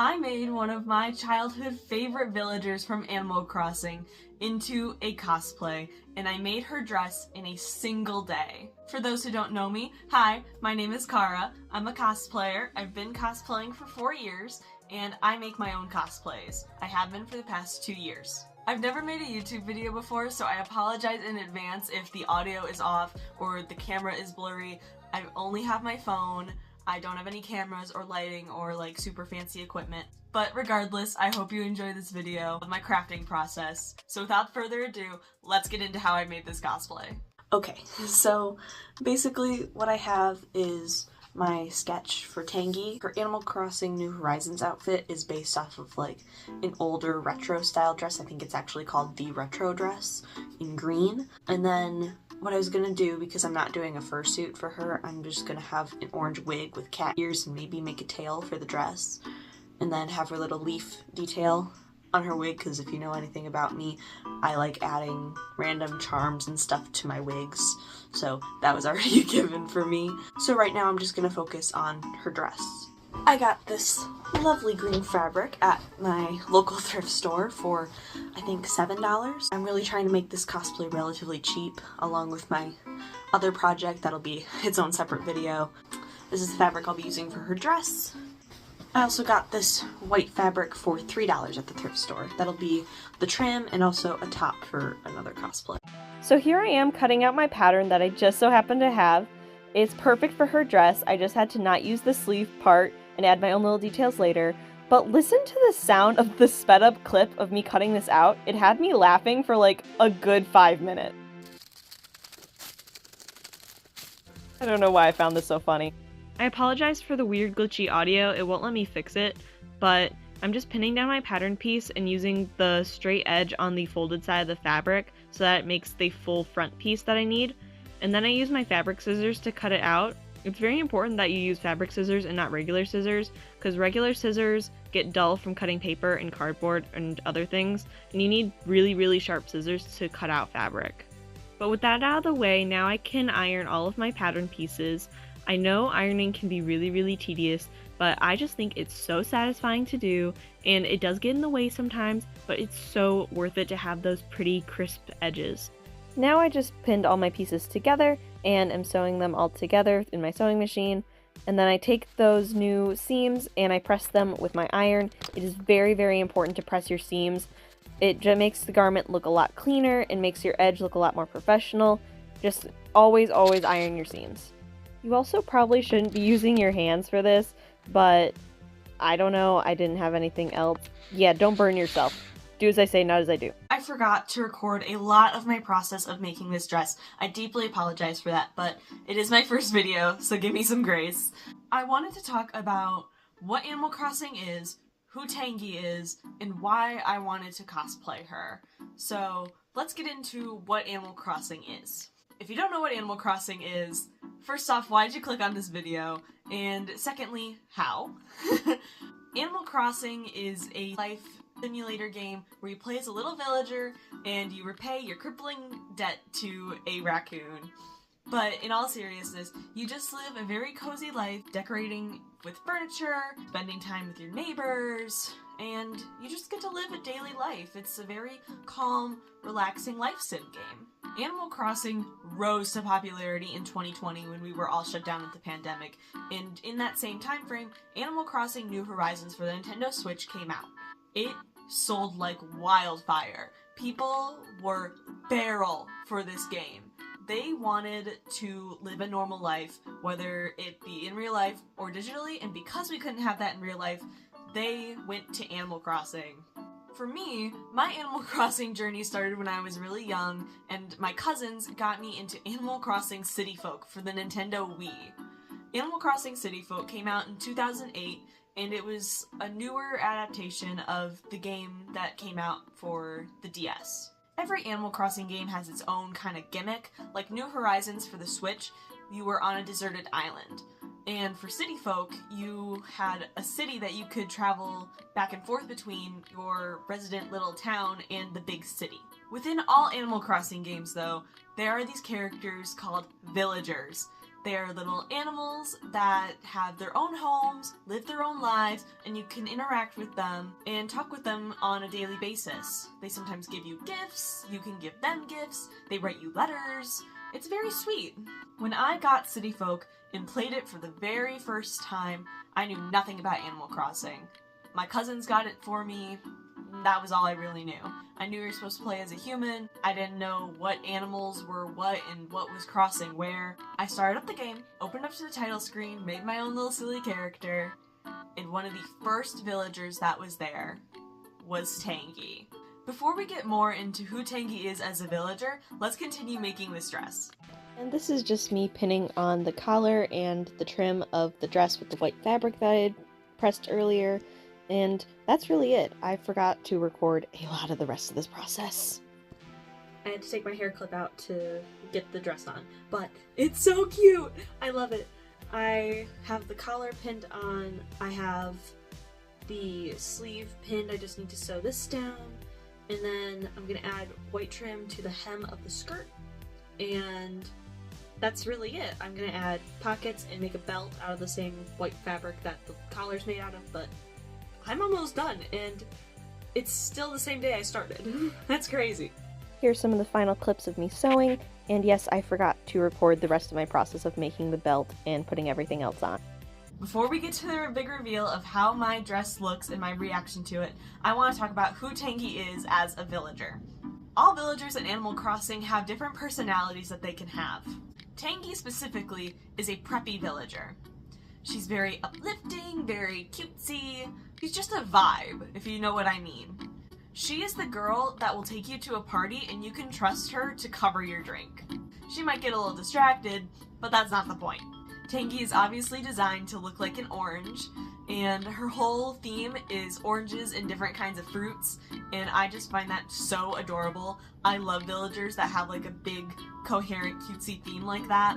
I made one of my childhood favorite villagers from Animal Crossing into a cosplay, and I made her dress in a single day. For those who don't know me, hi, my name is Kara. I'm a cosplayer. I've been cosplaying for 4 years, and I make my own cosplays. I have been for the past 2 years. I've never made a YouTube video before, so I apologize in advance if the audio is off or the camera is blurry. I only have my phone. I don't have any cameras or lighting or like super fancy equipment. But regardless, I hope you enjoy this video of my crafting process. So without further ado, let's get into how I made this cosplay. Okay, so basically what I have is my sketch for Tangy. Her Animal Crossing New Horizons outfit is based off of like an older retro style dress. I think it's actually called the retro dress in green. And then what I was gonna do, because I'm not doing a fursuit for her, I'm just gonna have an orange wig with cat ears and maybe make a tail for the dress. And then have her little leaf detail on her wig, because if you know anything about me, I like adding random charms and stuff to my wigs. So that was already a given for me. So right now I'm just gonna focus on her dress. I got this lovely green fabric at my local thrift store for, I think, $7. I'm really trying to make this cosplay relatively cheap, along with my other project that'll be its own separate video. This is the fabric I'll be using for her dress. I also got this white fabric for $3 at the thrift store. That'll be the trim and also a top for another cosplay. So here I am cutting out my pattern that I just so happen to have. It's perfect for her dress. I just had to not use the sleeve part and add my own little details later. But listen to the sound of the sped up clip of me cutting this out. It had me laughing for like a good 5 minutes. I don't know why I found this so funny. I apologize for the weird glitchy audio. It won't let me fix it, but I'm just pinning down my pattern piece and using the straight edge on the folded side of the fabric so that it makes the full front piece that I need. And then I use my fabric scissors to cut it out. It's very important that you use fabric scissors and not regular scissors, because regular scissors get dull from cutting paper and cardboard and other things, and you need really, really sharp scissors to cut out fabric. But with that out of the way, now I can iron all of my pattern pieces. I know ironing can be really, really tedious, but I just think it's so satisfying to do, and it does get in the way sometimes, but it's so worth it to have those pretty crisp edges. Now I just pinned all my pieces together and am sewing them all together in my sewing machine, and then I take those new seams and I press them with my iron. It is very, very important to press your seams. It just makes the garment look a lot cleaner and makes your edge look a lot more professional. Just always, always iron your seams. You also probably shouldn't be using your hands for this, but I don't know, I didn't have anything else. Yeah, don't burn yourself. Do as I say, not as I do. I forgot to record a lot of my process of making this dress. I deeply apologize for that, but it is my first video, so give me some grace. I wanted to talk about what Animal Crossing is, who Tangy is, and why I wanted to cosplay her. So let's get into what Animal Crossing is. If you don't know what Animal Crossing is, first off, why'd you click on this video? And secondly, how? Animal Crossing is a life simulator game where you play as a little villager and you repay your crippling debt to a raccoon. But in all seriousness, you just live a very cozy life, decorating with furniture, spending time with your neighbors, and you just get to live a daily life. It's a very calm, relaxing life sim game. Animal Crossing rose to popularity in 2020 when we were all shut down with the pandemic, and in that same time frame, Animal Crossing New Horizons for the Nintendo Switch came out. It sold like wildfire. People were feral for this game. They wanted to live a normal life, whether it be in real life or digitally, and because we couldn't have that in real life, they went to Animal Crossing. For me, my Animal Crossing journey started when I was really young, and my cousins got me into Animal Crossing City Folk for the Nintendo Wii. Animal Crossing City Folk came out in 2008, and it was a newer adaptation of the game that came out for the DS. Every Animal Crossing game has its own kind of gimmick. Like New Horizons for the Switch, you were on a deserted island. And for City Folk, you had a city that you could travel back and forth between your resident little town and the big city. Within all Animal Crossing games, though, there are these characters called villagers. They're little animals that have their own homes, live their own lives, and you can interact with them and talk with them on a daily basis. They sometimes give you gifts, you can give them gifts, they write you letters. It's very sweet. When I got City Folk and played it for the very first time, I knew nothing about Animal Crossing. My cousins got it for me. That was all I really knew. I knew you were supposed to play as a human. I didn't know what animals were what and what was crossing where. I started up the game, opened up to the title screen, made my own little silly character, and one of the first villagers that was there was Tangy. Before we get more into who Tangy is as a villager, let's continue making this dress. And this is just me pinning on the collar and the trim of the dress with the white fabric that I had pressed earlier. And that's really it. I forgot to record a lot of the rest of this process. I had to take my hair clip out to get the dress on, but it's so cute! I love it. I have the collar pinned on, I have the sleeve pinned, I just need to sew this down, and then I'm gonna add white trim to the hem of the skirt, and that's really it. I'm gonna add pockets and make a belt out of the same white fabric that the collar's made out of, but I'm almost done, and it's still the same day I started. That's crazy. Here's some of the final clips of me sewing, and yes, I forgot to record the rest of my process of making the belt and putting everything else on. Before we get to the big reveal of how my dress looks and my reaction to it, I want to talk about who Tangy is as a villager. All villagers in Animal Crossing have different personalities that they can have. Tangy specifically is a preppy villager. She's very uplifting, very cutesy. She's just a vibe, if you know what I mean. She is the girl that will take you to a party and you can trust her to cover your drink. She might get a little distracted, but that's not the point. Tangy is obviously designed to look like an orange, and her whole theme is oranges and different kinds of fruits, and I just find that so adorable. I love villagers that have like a big, coherent, cutesy theme like that.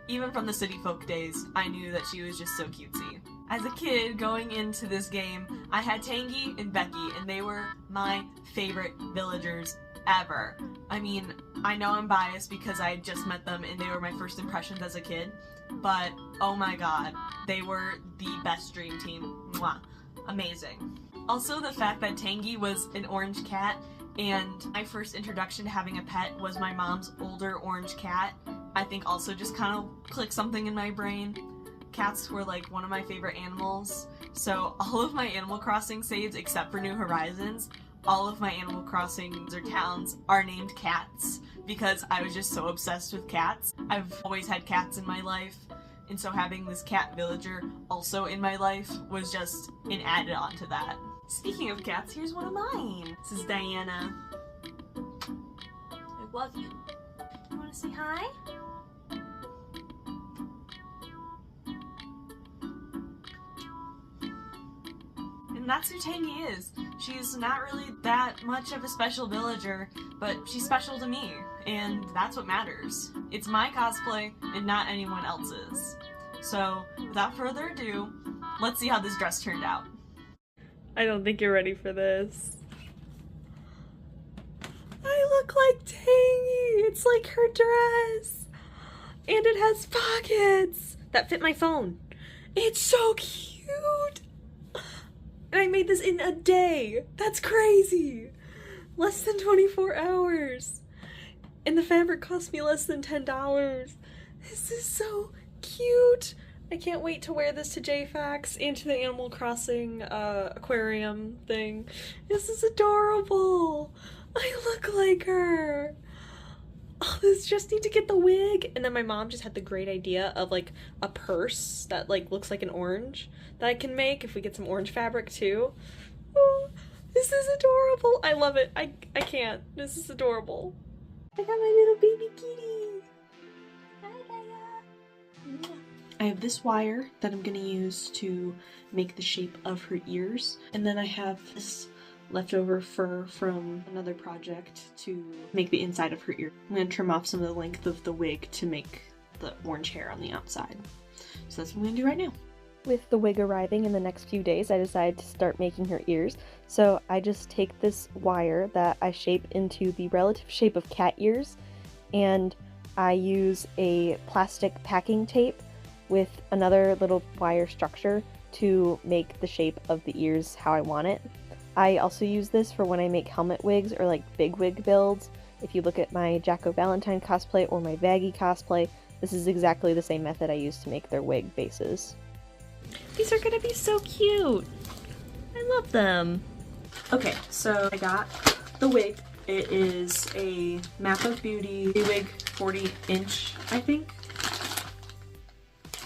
Even from the City Folk days, I knew that she was just so cutesy. As a kid going into this game, I had Tangy and Becky, and they were my favorite villagers ever. I mean, I know I'm biased because I had just met them and they were my first impressions as a kid, but oh my god, they were the best dream team. Mwah. Amazing. Also, the fact that Tangy was an orange cat, and my first introduction to having a pet was my mom's older orange cat, I think also just kind of clicked something in my brain. Cats were like one of my favorite animals, so all of my Animal Crossing saves except for New Horizons, all of my Animal Crossings or towns are named cats because I was just so obsessed with cats. I've always had cats in my life, and so having this cat villager also in my life was just an added on to that. Speaking of cats, here's one of mine. This is Diana. I love you. You wanna say hi? And that's who Tangy is. She's not really that much of a special villager, but she's special to me, and that's what matters. It's my cosplay and not anyone else's. So, without further ado, let's see how this dress turned out. I don't think you're ready for this. I look like Tangy! It's like her dress! And it has pockets that fit my phone. It's so cute! And I made this in a day! That's crazy! Less than 24 hours! And the fabric cost me less than $10. This is so cute! I can't wait to wear this to JFAX and to the Animal Crossing aquarium thing. This is adorable! I look like her! Oh, this just need to get the wig. And then my mom just had the great idea of like a purse that like looks like an orange that I can make if we get some orange fabric too. Oh, this is adorable. I love it. I can't. This is adorable. I got my little baby kitty. Hi, Gaia. I have this wire that I'm gonna use to make the shape of her ears. And then I have this leftover fur from another project to make the inside of her ear. I'm going to trim off some of the length of the wig to make the orange hair on the outside. So that's what I'm going to do right now. With the wig arriving in the next few days, I decided to start making her ears. So I just take this wire that I shape into the relative shape of cat ears, and I use a plastic packing tape with another little wire structure to make the shape of the ears how I want it. I also use this for when I make helmet wigs or like big wig builds. If you look at my Jacko Valentine cosplay or my Vaggie cosplay, this is exactly the same method I use to make their wig bases. These are gonna be so cute! I love them! Okay, so I got the wig. It is a Map of Beauty wig, 40-inch, I think.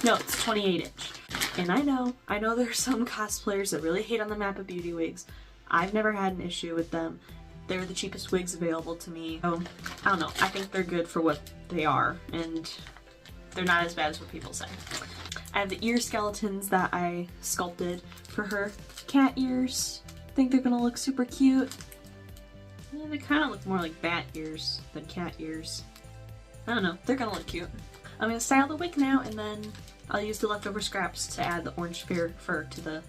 No, it's 28-inch. And I know there's some cosplayers that really hate on the Map of Beauty wigs. I've never had an issue with them. They're the cheapest wigs available to me. So, I don't know, I think they're good for what they are, and they're not as bad as what people say. I have the ear skeletons that I sculpted for her. Cat ears. I think they're gonna look super cute. Yeah, they kind of look more like bat ears than cat ears. I don't know, they're gonna look cute. I'm gonna style the wig now, and then I'll use the leftover scraps to add the orange fur to the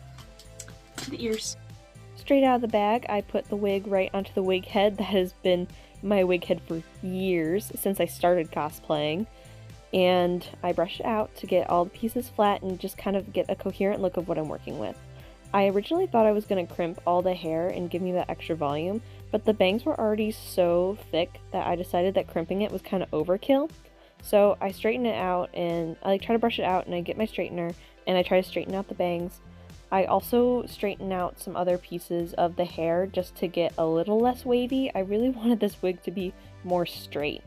ears. Straight out of the bag, I put the wig right onto the wig head that has been my wig head for years, since I started cosplaying. And I brush it out to get all the pieces flat and just kind of get a coherent look of what I'm working with. I originally thought I was going to crimp all the hair and give me that extra volume, but the bangs were already so thick that I decided that crimping it was kind of overkill. So I straighten it out, and I try to brush it out, and I get my straightener and I try to straighten out the bangs. I also straighten out some other pieces of the hair just to get a little less wavy. I really wanted this wig to be more straight.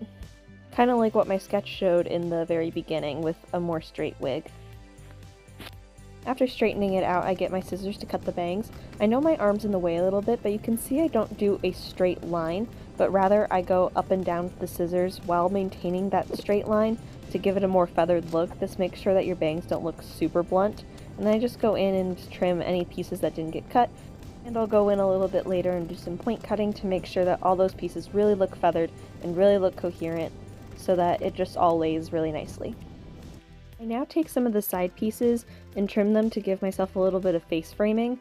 Kind of like what my sketch showed in the very beginning with a more straight wig. After straightening it out, I get my scissors to cut the bangs. I know my arm's in the way a little bit, but you can see I don't do a straight line, but rather I go up and down with the scissors while maintaining that straight line to give it a more feathered look. This makes sure that your bangs don't look super blunt. And then I just go in and trim any pieces that didn't get cut, and I'll go in a little bit later and do some point cutting to make sure that all those pieces really look feathered and really look coherent so that it just all lays really nicely. I now take some of the side pieces and trim them to give myself a little bit of face framing.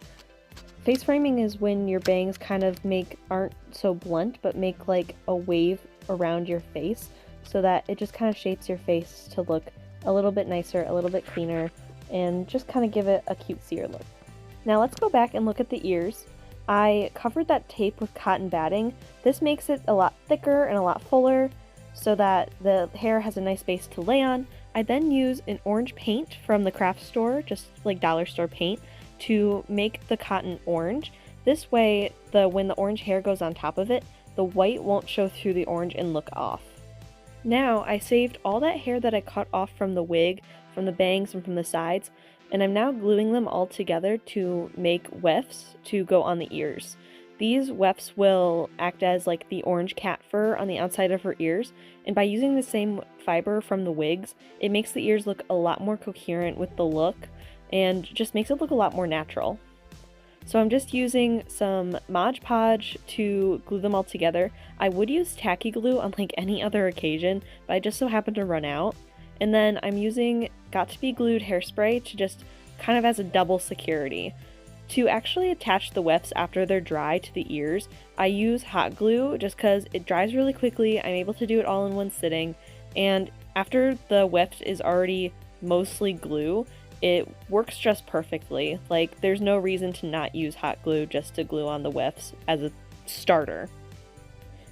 Face framing is when your bangs kind of aren't so blunt, but make like a wave around your face so that it just kind of shapes your face to look a little bit nicer, a little bit cleaner, and just kind of give it a cutesier look. Now let's go back and look at the ears. I covered that tape with cotton batting. This makes it a lot thicker and a lot fuller so that the hair has a nice base to lay on. I then use an orange paint from the craft store, just like dollar store paint, to make the cotton orange. This way, when the orange hair goes on top of it, the white won't show through the orange and look off. Now, I saved all that hair that I cut off from the wig, from the bangs, and from the sides, and I'm now gluing them all together to make wefts to go on the ears. These wefts will act as like the orange cat fur on the outside of her ears, and by using the same fiber from the wigs, it makes the ears look a lot more coherent with the look, and just makes it look a lot more natural. So I'm just using some Mod Podge to glue them all together. I would use tacky glue on like any other occasion, but I just so happened to run out. And then I'm using Got To Be Glued hairspray to just kind of as a double security. To actually attach the wefts after they're dry to the ears, I use hot glue just because it dries really quickly. I'm able to do it all in one sitting, and after the weft is already mostly glue, it works just perfectly. Like, there's no reason to not use hot glue just to glue on the wefts as a starter.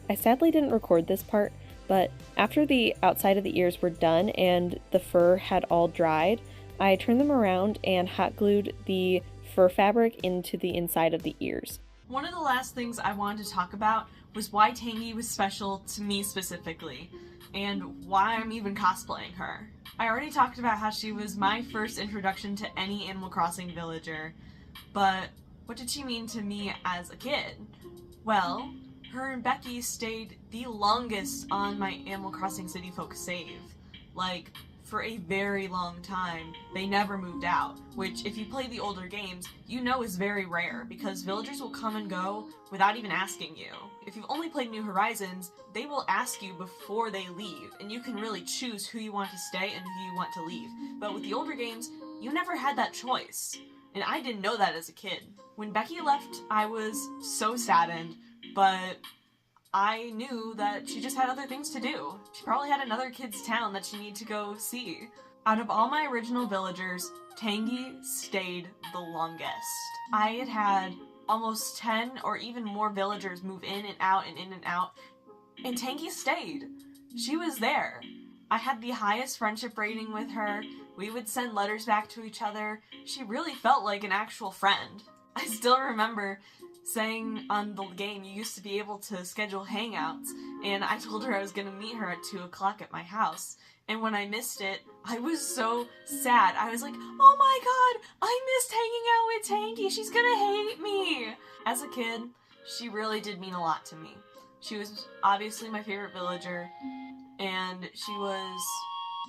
I sadly didn't record this part, but after the outside of the ears were done and the fur had all dried, I turned them around and hot glued the fur fabric into the inside of the ears. One of the last things I wanted to talk about was why Tangy was special to me specifically, and why I'm even cosplaying her. I already talked about how she was my first introduction to any Animal Crossing villager, but what did she mean to me as a kid? Well, her and Becky stayed the longest on my Animal Crossing City Folk save. Like, for a very long time, they never moved out, which if you play the older games, you know is very rare, because villagers will come and go without even asking you. If you've only played New Horizons, they will ask you before they leave, and you can really choose who you want to stay and who you want to leave. But with the older games, you never had that choice, and I didn't know that as a kid. When Becky left, I was so saddened, but I knew that she just had other things to do. She probably had another kid's town that she needed to go see. Out of all my original villagers, Tangy stayed the longest. I had had almost 10 or even more villagers move in and out and in and out, and Tangy stayed. She was there. I had the highest friendship rating with her. We would send letters back to each other. She really felt like an actual friend. I still remember saying on the game you used to be able to schedule hangouts, and I told her I was going to meet her at 2 o'clock at my house. And when I missed it, I was so sad. I was like, oh my god, I missed hanging out with Tangy. She's gonna hate me. As a kid, she really did mean a lot to me. She was obviously my favorite villager, and she was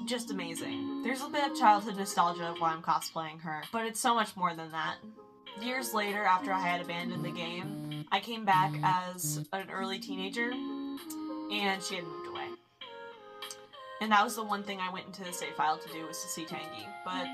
just amazing. There's a bit of childhood nostalgia of why I'm cosplaying her, but it's so much more than that. Years later, after I had abandoned the game, I came back as an early teenager, and she had moved away. And that was the one thing I went into the save file to do, was to see Tangy, but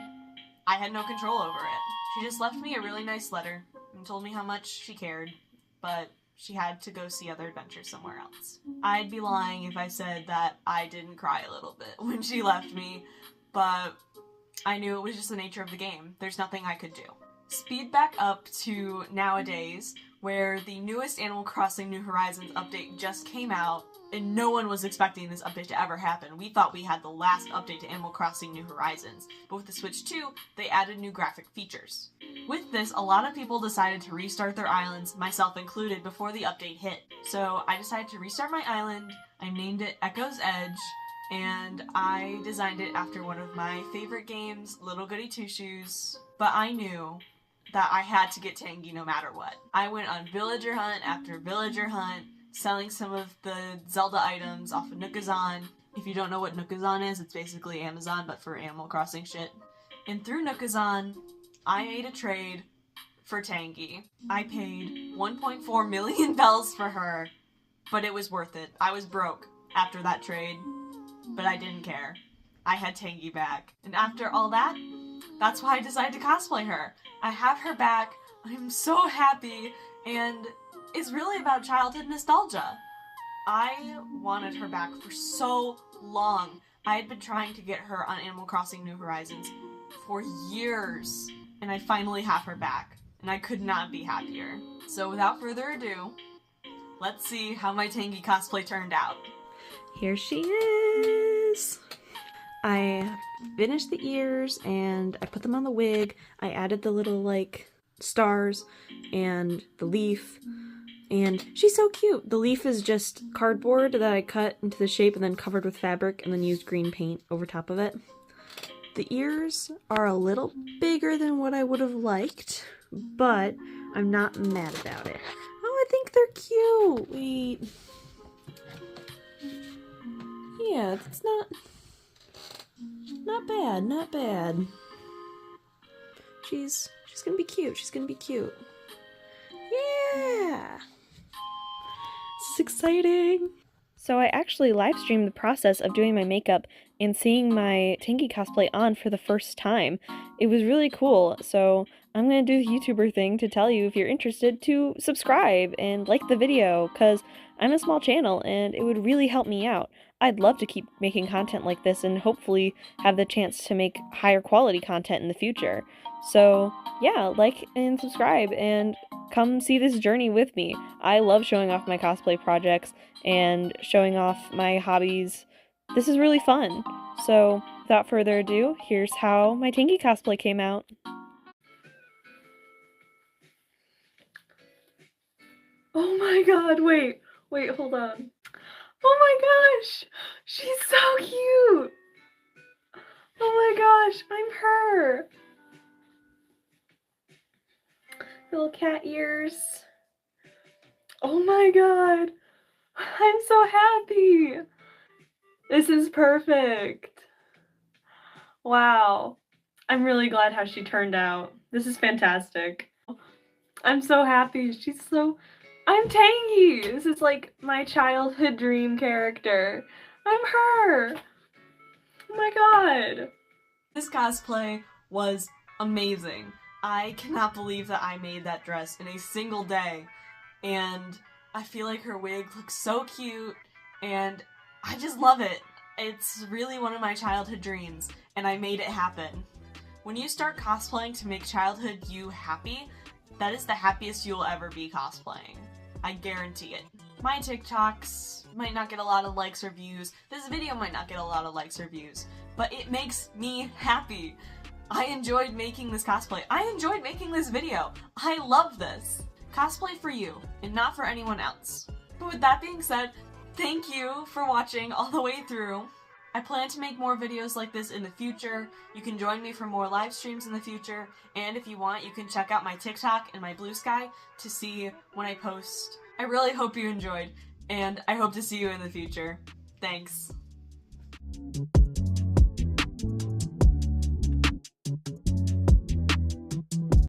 I had no control over it. She just left me a really nice letter and told me how much she cared, but she had to go see other adventures somewhere else. I'd be lying if I said that I didn't cry a little bit when she left me, but I knew it was just the nature of the game. There's nothing I could do. Speed back up to nowadays, where the newest Animal Crossing New Horizons update just came out, and no one was expecting this update to ever happen. We thought we had the last update to Animal Crossing New Horizons, but with the Switch 2, they added new graphic features. With this, a lot of people decided to restart their islands, myself included, before the update hit. So I decided to restart my island, I named it Echo's Edge, and I designed it after one of my favorite games, Little Goody Two Shoes, but I knew that I had to get Tangy no matter what. I went on villager hunt after villager hunt, selling some of the Zelda items off of Nookazon. If you don't know what Nookazon is, it's basically Amazon, but for Animal Crossing shit. And through Nookazon, I made a trade for Tangy. I paid 1.4 million bells for her, but it was worth it. I was broke after that trade, but I didn't care. I had Tangy back. And after all that, that's why I decided to cosplay her. I have her back, I'm so happy, and it's really about childhood nostalgia. I wanted her back for so long. I had been trying to get her on Animal Crossing New Horizons for years, and I finally have her back, and I could not be happier. So without further ado, let's see how my Tangy cosplay turned out. Here she is! I finished the ears and I put them on the wig. I added the little, like, stars and the leaf. And she's so cute! The leaf is just cardboard that I cut into the shape and then covered with fabric and then used green paint over top of it. The ears are a little bigger than what I would have liked, but I'm not mad about it. Oh, I think they're cute! Wait. Yeah, it's not bad, not bad. She's gonna be cute, she's gonna be cute. Yeah! This is exciting! So I actually live streamed the process of doing my makeup and seeing my Tangy cosplay on for the first time. It was really cool, so I'm gonna do the YouTuber thing to tell you, if you're interested, to subscribe and like the video, because I'm a small channel and it would really help me out. I'd love to keep making content like this and hopefully have the chance to make higher quality content in the future. So yeah, like and subscribe and come see this journey with me. I love showing off my cosplay projects and showing off my hobbies. This is really fun. So without further ado, here's how my Tangy cosplay came out. Oh my god, wait, hold on. Oh my gosh! She's so cute! Oh my gosh, I'm her! Little cat ears. Oh my god! I'm so happy! This is perfect! Wow. I'm really glad how she turned out. This is fantastic. I'm so happy. I'm Tangy! This is like my childhood dream character. I'm her! Oh my god! This cosplay was amazing. I cannot believe that I made that dress in a single day, and I feel like her wig looks so cute, and I just love it. It's really one of my childhood dreams, and I made it happen. When you start cosplaying to make childhood you happy, that is the happiest you will ever be cosplaying. I guarantee it. My TikToks might not get a lot of likes or views, this video might not get a lot of likes or views, but it makes me happy. I enjoyed making this cosplay. I enjoyed making this video. I love this. Cosplay for you, and not for anyone else. But with that being said, thank you for watching all the way through. I plan to make more videos like this in the future. You can join me for more live streams in the future, and if you want, you can check out my TikTok and my Blue Sky to see when I post. I really hope you enjoyed, and I hope to see you in the future. Thanks.